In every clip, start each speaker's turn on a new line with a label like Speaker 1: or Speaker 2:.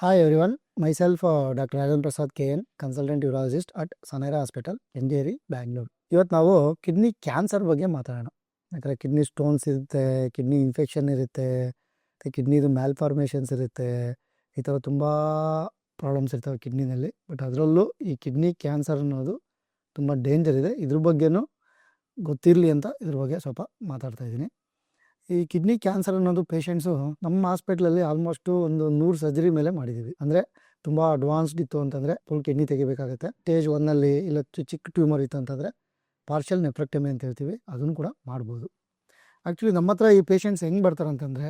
Speaker 1: Hi everyone, myself Dr. Rajan Prasad KN, consultant urologist at Sanaira Hospital, NJRE, Bangalore. ಇವತ್ತು ನಾವು kidney cancer ಬಗ್ಗೆ ಮಾತಾಡೋಣ. ಯಾಕಂದರೆ kidney stones ಇರುತ್ತೆ, ಕಿಡ್ನಿ ಇನ್ಫೆಕ್ಷನ್ ಇರುತ್ತೆ, ಮತ್ತು ಕಿಡ್ನಿದು ಮ್ಯಾಲ್ಫಾರ್ಮೇಷನ್ಸ್ ಇರುತ್ತೆ. ಈ ಥರ ತುಂಬ ಪ್ರಾಬ್ಲಮ್ಸ್ ಇರ್ತವೆ ಕಿಡ್ನಿನಲ್ಲಿ. ಬಟ್ ಅದರಲ್ಲೂ ಈ ಕಿಡ್ನಿ ಕ್ಯಾನ್ಸರ್ ಅನ್ನೋದು ತುಂಬ ಡೇಂಜರ್ ಇದೆ. ಇದ್ರ ಬಗ್ಗೆನೂ ಗೊತ್ತಿರಲಿ ಅಂತ ಇದ್ರ ಬಗ್ಗೆ ಸ್ವಲ್ಪ ಮಾತಾಡ್ತಾ ಇದ್ದೀನಿ. ಈ ಕಿಡ್ನಿ ಕ್ಯಾನ್ಸರ್ ಅನ್ನೋದು ಪೇಷಂಟ್ಸು ನಮ್ಮ ಹಾಸ್ಪಿಟ್ಲಲ್ಲಿ ಆಲ್ಮೋಸ್ಟು ಒಂದು 100 ಸರ್ಜರಿ ಮೇಲೆ ಮಾಡಿದ್ದೀವಿ. ಅಂದರೆ ತುಂಬ ಅಡ್ವಾನ್ಸ್ಡ್ ಇತ್ತು ಅಂತಂದರೆ ಫುಲ್ ಕಿಡ್ನಿ ತೆಗಿಬೇಕಾಗುತ್ತೆ. ಸ್ಟೇಜ್ 1ನಲ್ಲಿ ಇಲ್ಲ ಚಿಕ್ಕ ಟ್ಯೂಮರ್ ಇತ್ತು ಅಂತಂದರೆ ಪಾರ್ಷಿಯಲ್ ನೆಫ್ರೆಕ್ಟಮಿ ಅಂತ ಹೇಳ್ತೀವಿ, ಅದನ್ನು ಕೂಡ ಮಾಡ್ಬೋದು. ಆ್ಯಕ್ಚುಲಿ ನಮ್ಮ ಹತ್ರ ಈ ಪೇಷಂಟ್ಸ್ ಹೆಂಗೆ ಬರ್ತಾರೆ ಅಂತಂದರೆ,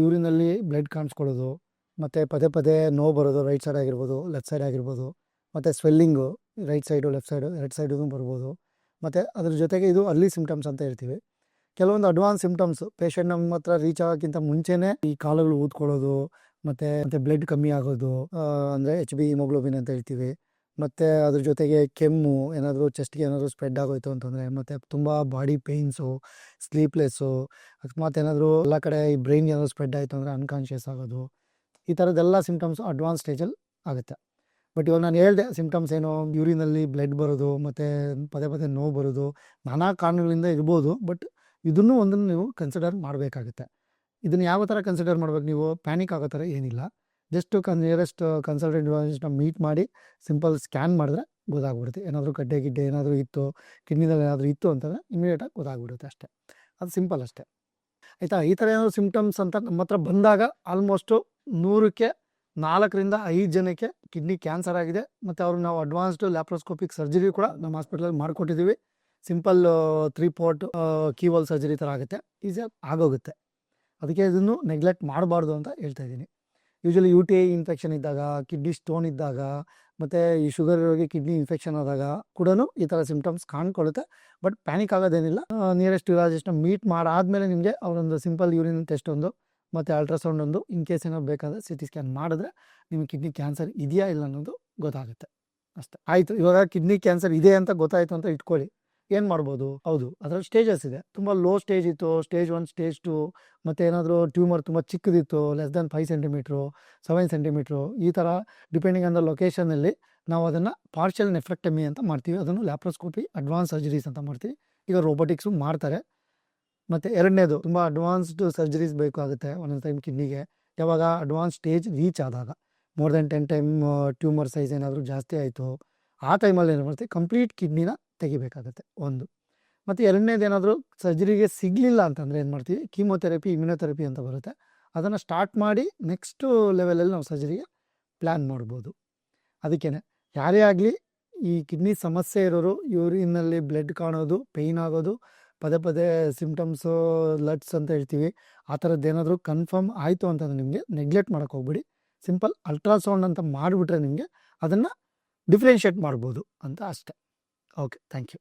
Speaker 1: ಯೂರಿನಲ್ಲಿ ಬ್ಲಡ್ ಕಾಣಿಸ್ಕೊಳ್ಳೋದು, ಮತ್ತು ಪದೇ ಪದೇ ನೋವು ಬರೋದು, ರೈಟ್ ಸೈಡ್ ಆಗಿರ್ಬೋದು, ಲೆಫ್ಟ್ ಸೈಡ್ ಆಗಿರ್ಬೋದು, ಮತ್ತು ಸ್ವೆಲ್ಲಿಂಗು ರೈಟ್ ಸೈಡು ಲೆಫ್ಟ್ ಸೈಡು ಎರಡು ಸೈಡೂ ಬರ್ಬೋದು. ಮತ್ತು ಅದ್ರ ಜೊತೆಗೆ ಇದು ಅರ್ಲಿ ಸಿಮ್ಟಮ್ಸ್ ಅಂತ ಹೇಳ್ತೀವಿ. ಕೆಲವೊಂದು ಅಡ್ವಾನ್ಸ್ ಸಿಮ್ಟಮ್ಸ್ ಪೇಷಂಟ್ ನಮ್ಮ ಹತ್ರ ರೀಚ್ ಆಗೋಕ್ಕಿಂತ ಮುಂಚೆನೇ ಈ ಕಾಲುಗಳು ಊದ್ಕೊಳ್ಳೋದು, ಮತ್ತು ಬ್ಲಡ್ ಕಮ್ಮಿ ಆಗೋದು, ಅಂದರೆ HB ಹಿಮೋಗ್ಲೋಬಿನ್ ಅಂತ ಹೇಳ್ತೀವಿ. ಮತ್ತು ಅದ್ರ ಜೊತೆಗೆ ಕೆಮ್ಮು, ಏನಾದರೂ ಚೆಸ್ಟ್ಗೆ ಏನಾದರೂ ಸ್ಪ್ರೆಡ್ ಆಗೋಯ್ತು ಅಂತಂದರೆ, ಮತ್ತು ತುಂಬ ಬಾಡಿ ಪೇಯ್ನ್ಸು, ಸ್ಲೀಪ್ಲೆಸ್ಸು, ಅಕಸ್ಮಾತ್ ಏನಾದರೂ ಎಲ್ಲ ಕಡೆ ಈ ಬ್ರೈನ್ಗೆ ಏನಾದರೂ ಸ್ಪ್ರೆಡ್ ಆಯಿತು ಅಂದರೆ ಅನ್ಕಾನ್ಷಿಯಸ್ ಆಗೋದು, ಈ ಥರದ್ದೆಲ್ಲ ಸಿಮ್ಟಮ್ಸು ಅಡ್ವಾನ್ಸ್ ಸ್ಟೇಜಲ್ಲಿ ಆಗುತ್ತೆ. ಬಟ್ ಇವಾಗ ನಾನು ಹೇಳಿದೆ ಸಿಮ್ಟಮ್ಸ್ ಏನು, ಯೂರಿನಲ್ಲಿ ಬ್ಲಡ್ ಬರೋದು, ಮತ್ತು ಪದೇ ಪದೇ ನೋವು ಬರೋದು, ನಾನಾ ಕಾರಣಗಳಿಂದ ಇರ್ಬೋದು. ಬಟ್ ಇದನ್ನು ಒಂದನ್ನು ನೀವು ಕನ್ಸಿಡರ್ ಮಾಡಬೇಕಾಗುತ್ತೆ. ಇದನ್ನು ಯಾವ ಥರ ಕನ್ಸಿಡರ್ ಮಾಡ್ಬೇಕು, ನೀವು ಪ್ಯಾನಿಕ್ ಆಗೋ ಥರ ಏನಿಲ್ಲ. ಜಸ್ಟ್ ನಿಯರೆಸ್ಟ್ ಕನ್ಸಲ್ಟೆಂಟ್ ಯೂರಾಲಜಿಸ್ಟ್ನ ಮೀಟ್ ಮಾಡಿ ಸಿಂಪಲ್ ಸ್ಕ್ಯಾನ್ ಮಾಡಿದ್ರೆ ಗೊತ್ತಾಗ್ಬಿಡುತ್ತೆ. ಏನಾದರೂ ಗಡ್ಡೆ ಗಿಡ್ಡೆ ಏನಾದರೂ ಇತ್ತು, ಕಿಡ್ನಿದಲ್ಲಿ ಏನಾದರೂ ಇತ್ತು ಅಂತಂದರೆ ಇಮಿಡಿಯೇಟಾಗಿ ಗೊತ್ತಾಗ್ಬಿಡುತ್ತೆ ಅಷ್ಟೇ. ಅದು ಸಿಂಪಲ್ ಅಷ್ಟೇ, ಆಯಿತಾ. ಈ ಥರ ಏನಾದರೂ ಸಿಮ್ಟಮ್ಸ್ ಅಂತ ನಮ್ಮ ಹತ್ರ ಬಂದಾಗ ಆಲ್ಮೋಸ್ಟು 100ಕ್ಕೆ 4ರಿಂದ 5 ಜನಕ್ಕೆ ಕಿಡ್ನಿ ಕ್ಯಾನ್ಸರ್ ಆಗಿದೆ. ಮತ್ತು ಅವ್ರಿಗೆ ನಾವು ಅಡ್ವಾನ್ಸ್ಡ್ ಲ್ಯಾಪ್ರೋಸ್ಕೋಪಿಕ್ ಸರ್ಜರಿ ಕೂಡ ನಮ್ಮ ಹಾಸ್ಪಿಟಲಲ್ಲಿ ಮಾಡಿಕೊಟ್ಟಿದ್ದೀವಿ. ಸಿಂಪಲ್ 3 ಪೋರ್ಟ್ ಕೀವಾಲ್ ಸರ್ಜರಿ ಥರ ಆಗುತ್ತೆ, ಈಸಿಯಾಗಿ ಆಗೋಗುತ್ತೆ. ಅದಕ್ಕೆ ಇದನ್ನು ನೆಗ್ಲೆಕ್ಟ್ ಮಾಡಬಾರ್ದು ಅಂತ ಹೇಳ್ತಾ ಇದ್ದೀನಿ. ಯೂಶ್ವಲಿ UTI ಇನ್ಫೆಕ್ಷನ್ ಇದ್ದಾಗ, ಕಿಡ್ನಿ ಸ್ಟೋನ್ ಇದ್ದಾಗ, ಮತ್ತು ಈ ಶುಗರ್ ಇರೋರಿಗೆ ಕಿಡ್ನಿ ಇನ್ಫೆಕ್ಷನ್ ಆದಾಗ ಕೂಡ ಈ ಥರ ಸಿಮ್ಟಮ್ಸ್ ಕಾಣ್ಕೊಳ್ಳುತ್ತೆ. ಬಟ್ ಪ್ಯಾನಿಕ್ ಆಗೋದೇನಿಲ್ಲ. ನಿಯರೆಸ್ಟ್ ಯೂರಾಲಜಿಸ್ಟ್ನ ಮೀಟ್ ಮಾಡಾದಮೇಲೆ ನಿಮಗೆ ಅವರೊಂದು ಸಿಂಪಲ್ ಯೂರಿನ್ ಟೆಸ್ಟ್ ಒಂದು ಮತ್ತು ಅಲ್ಟ್ರಾಸೌಂಡ್ ಒಂದು, ಇನ್ ಕೇಸ್ ಏನಾದ್ರು ಬೇಕಾದರೆ CT ಸ್ಕ್ಯಾನ್ ಮಾಡಿದ್ರೆ ನಿಮಗೆ ಕಿಡ್ನಿ ಕ್ಯಾನ್ಸರ್ ಇದೆಯಾ ಇಲ್ಲ ಅನ್ನೋದು ಗೊತ್ತಾಗುತ್ತೆ ಅಷ್ಟೇ. ಆಯಿತು, ಇವಾಗ ಕಿಡ್ನಿ ಕ್ಯಾನ್ಸರ್ ಇದೆ ಅಂತ ಗೊತ್ತಾಯಿತು ಅಂತ ಇಟ್ಕೊಳ್ಳಿ, ಏನು ಮಾಡ್ಬೋದು? ಹೌದು, ಅದರಲ್ಲಿ ಸ್ಟೇಜಸ್ ಇದೆ. ತುಂಬ ಲೋ ಸ್ಟೇಜ್ ಇತ್ತು, ಸ್ಟೇಜ್ 1, ಸ್ಟೇಜ್ 2, ಮತ್ತು ಏನಾದರೂ ಟ್ಯೂಮರ್ ತುಂಬ ಚಿಕ್ಕದಿತ್ತು, ಲೆಸ್ ದೆನ್ 5 ಸೆಂಟಿಮೀಟ್ರು, 7 ಸೆಂಟಿಮೀಟ್ರು, ಈ ಥರ ಡಿಪೆಂಡಿಂಗ್ ಆನ್ ದ ಲೊಕೇಶನಲ್ಲಿ ನಾವು ಅದನ್ನು ಪಾರ್ಷಿಯಲ್ ನೆಫ್ರೆಕ್ಟಮಿ ಅಂತ ಮಾಡ್ತೀವಿ. ಅದನ್ನು ಲ್ಯಾಪ್ರೋಸ್ಕೋಪಿ ಅಡ್ವಾನ್ಸ್ ಸರ್ಜರೀಸ್ ಅಂತ ಮಾಡ್ತೀವಿ. ಈಗ ರೋಬೋಟಿಕ್ಸು ಮಾಡ್ತಾರೆ. ಮತ್ತು ಎರಡನೇದು, ತುಂಬ ಅಡ್ವಾನ್ಸ್ಡ್ ಸರ್ಜರೀಸ್ ಬೇಕಾಗುತ್ತೆ ಒಂದೊಂದು ಟೈಮ್ ಕಿಡ್ನಿಗೆ. ಯಾವಾಗ ಅಡ್ವಾನ್ಸ್ ಸ್ಟೇಜ್ ರೀಚ್ ಆದಾಗ, more than 10 time tumour size ಏನಾದರೂ ಜಾಸ್ತಿ ಆಯಿತು, ಆ ಟೈಮಲ್ಲಿ ಏನು ಮಾಡ್ತೀವಿ, ಕಂಪ್ಲೀಟ್ ಕಿಡ್ನಿನ ತೆಗಿಬೇಕಾಗುತ್ತೆ ಒಂದು. ಮತ್ತು ಎರಡನೇದು, ಏನಾದರೂ ಸರ್ಜರಿಗೆ ಸಿಗಲಿಲ್ಲ ಅಂತಂದರೆ ಏನು ಮಾಡ್ತೀವಿ, ಕೀಮೋಥೆರಪಿ, ಇಮ್ಯುನೊಥೆರಪಿ ಅಂತ ಬರುತ್ತೆ, ಅದನ್ನು ಸ್ಟಾರ್ಟ್ ಮಾಡಿ ನೆಕ್ಸ್ಟು ಲೆವೆಲಲ್ಲಿ ನಾವು ಸರ್ಜರಿಗೆ ಪ್ಲ್ಯಾನ್ ಮಾಡ್ಬೋದು. ಅದಕ್ಕೇ ಯಾರೇ ಆಗಲಿ ಈ ಕಿಡ್ನಿ ಸಮಸ್ಯೆ ಇರೋರು, ಯೂರಿನಲ್ಲಿ ಬ್ಲಡ್ ಕಾಣೋದು, ಪೇಯ್ನ್ ಆಗೋದು, ಪದೇ ಪದೇ ಸಿಮ್ಟಮ್ಸು ಲಟ್ಸ್ ಅಂತ ಹೇಳ್ತೀವಿ, ಆ ಥರದ್ದು ಏನಾದರೂ ಕನ್ಫರ್ಮ್ ಆಯಿತು ಅಂತಂದರೆ ನಿಮಗೆ ನೆಗ್ಲೆಕ್ಟ್ ಮಾಡೋಕ್ಕೆ ಹೋಗ್ಬಿಡಿ. ಸಿಂಪಲ್ ಅಲ್ಟ್ರಾಸೌಂಡ್ ಅಂತ ಮಾಡಿಬಿಟ್ರೆ ನಿಮಗೆ ಅದನ್ನು ಡಿಫ್ರೆನ್ಷಿಯೇಟ್ ಮಾಡ್ಬೋದು ಅಂತ ಅಷ್ಟೇ. Okay, thank you.